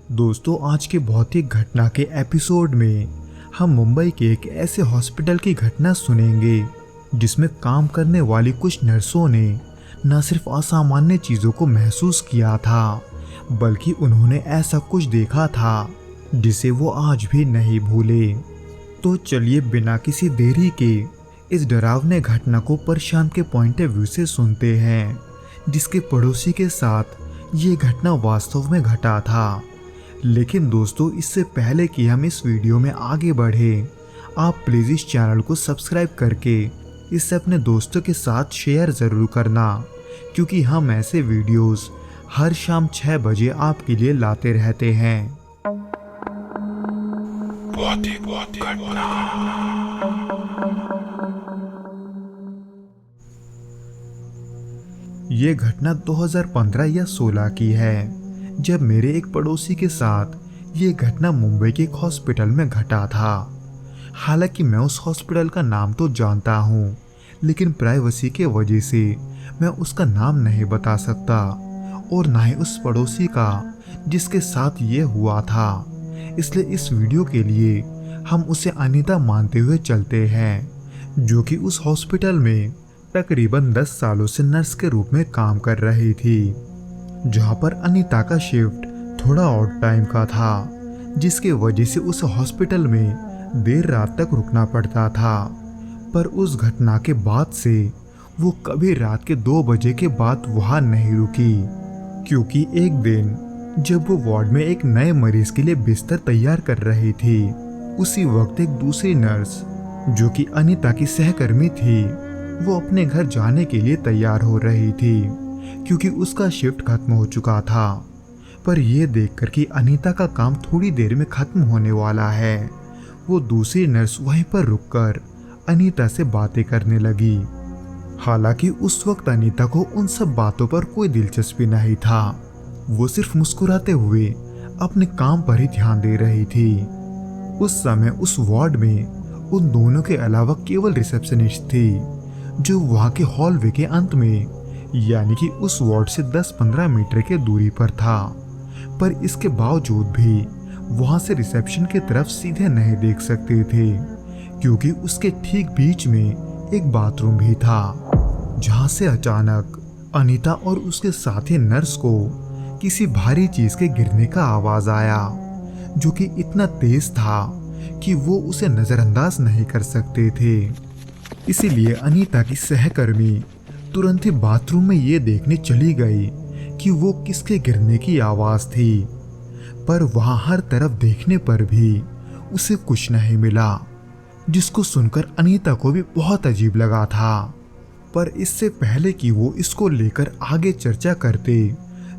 दोस्तों, आज के भौतिक घटना के एपिसोड में हम मुंबई के एक ऐसे हॉस्पिटल की घटना सुनेंगे जिसमें काम करने वाली कुछ नर्सों ने न सिर्फ असामान्य चीज़ों को महसूस किया था, बल्कि उन्होंने ऐसा कुछ देखा था जिसे वो आज भी नहीं भूले। तो चलिए बिना किसी देरी के इस डरावने घटना को प्रशांत के पॉइंट ऑफ व्यू से सुनते हैं, जिसके पड़ोसी के साथ ये घटना वास्तव में घटा था। लेकिन दोस्तों, इससे पहले कि हम इस वीडियो में आगे बढ़े, आप प्लीज़ इस चैनल को सब्सक्राइब करके इसे अपने दोस्तों के साथ शेयर ज़रूर करना, क्योंकि हम ऐसे वीडियोस हर शाम 6 बजे आपके लिए लाते रहते हैं। ये घटना 2015 या 16 की है, जब मेरे एक पड़ोसी के साथ ये घटना मुंबई के एक हॉस्पिटल में घटा था। हालांकि मैं उस हॉस्पिटल का नाम तो जानता हूँ, लेकिन प्राइवेसी के वजह से मैं उसका नाम नहीं बता सकता, और ना ही उस पड़ोसी का जिसके साथ ये हुआ था। इसलिए इस वीडियो के लिए हम उसे अनीता मानते हुए चलते हैं, जो कि उस हॉस्पिटल में तकरीबन 10 सालों से नर्स के रूप में काम कर रही थी, जहां पर अनीता का शिफ्ट थोड़ा ऑड टाइम का था, जिसके वजह से उस हॉस्पिटल में देर रात तक रुकना पड़ता था। पर उस घटना के बाद से वो कभी रात के 2 बजे के बाद वहां नहीं रुकी, क्योंकि एक दिन जब वो वार्ड में एक नए मरीज के लिए बिस्तर तैयार कर रही थी, उसी वक्त एक दूसरी नर्स, जो कि अनीता की सहकर्मी थी, वो अपने घर जाने के लिए तैयार हो रही थी, क्योंकि उसका शिफ्ट खत्म हो चुका था। पर यह देखकर कि अनीता का काम थोड़ी देर में खत्म होने वाला है, वो दूसरी नर्स वहीं पर रुककर अनीता से बातें करने लगी। हालांकि उस वक्त अनीता को उन सब बातों पर कोई दिलचस्पी नहीं था, वो सिर्फ मुस्कुराते हुए अपने काम पर ही ध्यान दे रही थी। उस समय उस वार्ड में उन दोनों के अलावा केवल रिसेप्शनिस्ट थी, जो वहां के हॉलवे के अंत में, यानी कि उस वार्ड से 10-15 मीटर के दूरी पर था। पर इसके बावजूद भी वहां से रिसेप्शन की तरफ सीधे नहीं देख सकते थे, क्योंकि उसके ठीक बीच में एक बाथरूम भी था, जहां से अचानक अनीता और उसके साथी नर्स को किसी भारी चीज के गिरने का आवाज आया, जो कि इतना तेज था कि वो उसे नजरअंदाज नहीं कर सकते थे। इसीलिए अनीता की सहकर्मी तुरंत ही बाथरूम में ये देखने चली गई कि वो किसके गिरने की आवाज थी। पर वहां हर तरफ देखने पर भी उसे कुछ नहीं मिला, जिसको सुनकर अनीता को भी बहुत अजीब लगा था। पर इससे पहले कि वो इसको लेकर आगे चर्चा करते,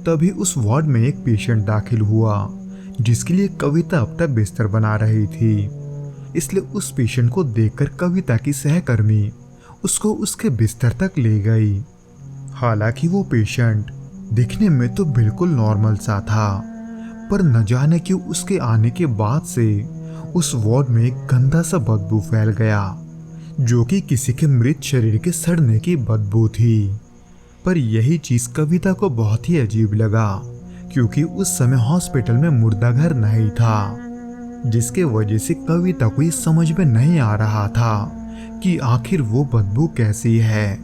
तभी उस वार्ड में एक पेशेंट दाखिल हुआ, जिसके लिए कविता अब तक बिस्तर बना रही थी। इसलिए उस पेशेंट को देखकर कविता की सहकर्मी उसको उसके बिस्तर तक ले गई। हालांकि वो पेशेंट दिखने में तो बिल्कुल नॉर्मल सा था, पर न जाने क्यों उसके आने के बाद से उस वार्ड में एक गंदा सा बदबू फैल गया, जो कि किसी के मृत शरीर के सड़ने की बदबू थी। पर यही चीज कविता को बहुत ही अजीब लगा, क्योंकि उस समय हॉस्पिटल में मुर्दा घर नहीं था, जिसके वजह से कविता को ये समझ में नहीं आ रहा था कि आखिर वो बदबू कैसी है।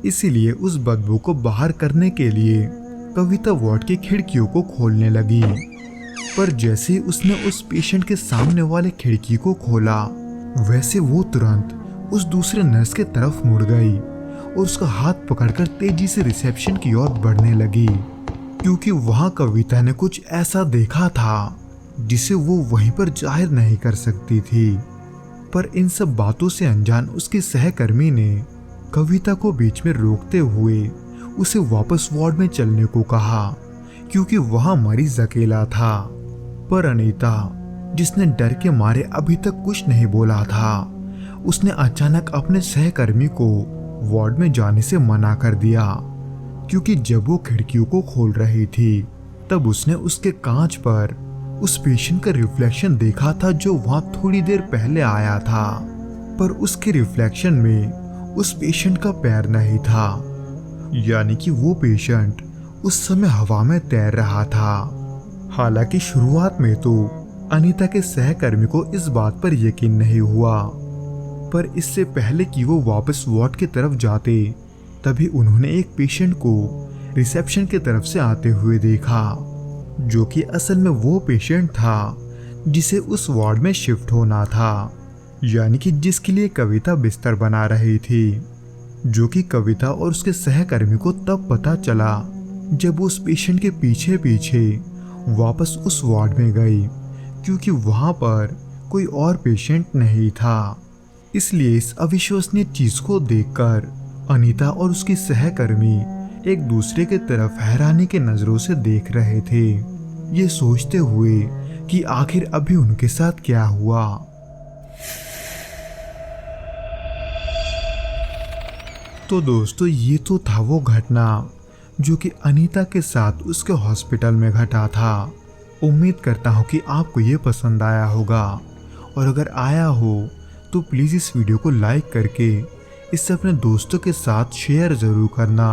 इसीलिए उस बदबू को बाहर करने के लिए कविता वार्ड की खिड़कियों को खोलने लगी। पर जैसे ही उसने उस पेशेंट के सामने वाले खिड़की को खोला, वैसे वो तुरंत उस दूसरे नर्स के तरफ मुड़ गई और उसका हाथ पकड़कर तेजी से रिसेप्शन की ओर बढ़ने लगी, क्योंकि वहां कविता ने कुछ ऐसा देखा था जिसे वो वहीं पर जाहिर नहीं कर सकती थी। पर इन सब बातों से अनजान उसकी सहकर्मी ने कविता को बीच में रोकते हुए उसे वापस वार्ड में चलने को कहा, क्योंकि वहां मरीज अकेला था। पर अनीता, जिसने डर के मारे अभी तक कुछ नहीं बोला था, उसने अचानक अपने सहकर्मी को वार्ड में जाने से मना कर दिया, क्योंकि जब वो खिड़कियों को खोल रही थी, तब उसने उसके कांच पर उस पेशेंट का रिफ्लेक्शन देखा था, जो वहां थोड़ी देर पहले आया था। पर उसके रिफ्लेक्शन में उस पेशेंट का पैर नहीं था, यानी कि वो पेशेंट उस समय हवा में तैर रहा था। हालांकि शुरुआत में तो अनीता के सहकर्मी को इस बात पर यकीन नहीं हुआ, पर इससे पहले कि वो वापस वार्ड की तरफ जाते तभी उन्होंने एक पेशेंट को रिसेप्शन की तरफ से आते हुए देखा, जो कि असल में वो पेशेंट था जिसे उस वार्ड में शिफ्ट होना था, यानी कि जिसके लिए कविता बिस्तर बना रही थी, जो कि कविता और उसके सहकर्मी को तब पता चला जब उस पेशेंट के पीछे पीछे वापस उस वार्ड में गई, क्योंकि वहां पर कोई और पेशेंट नहीं था। इसलिए इस अविश्वसनीय चीज को देखकर अनीता और उसकी सहकर्मी एक दूसरे की तरफ हैरानी के नजरों से देख रहे थे, ये सोचते हुए कि आखिर अभी उनके साथ क्या हुआ। तो दोस्तों, ये तो था वो घटना जो कि अनीता के साथ उसके हॉस्पिटल में घटा था। उम्मीद करता हूँ कि आपको ये पसंद आया होगा, और अगर आया हो तो प्लीज़ इस वीडियो को लाइक करके इसे अपने दोस्तों के साथ शेयर ज़रूर करना।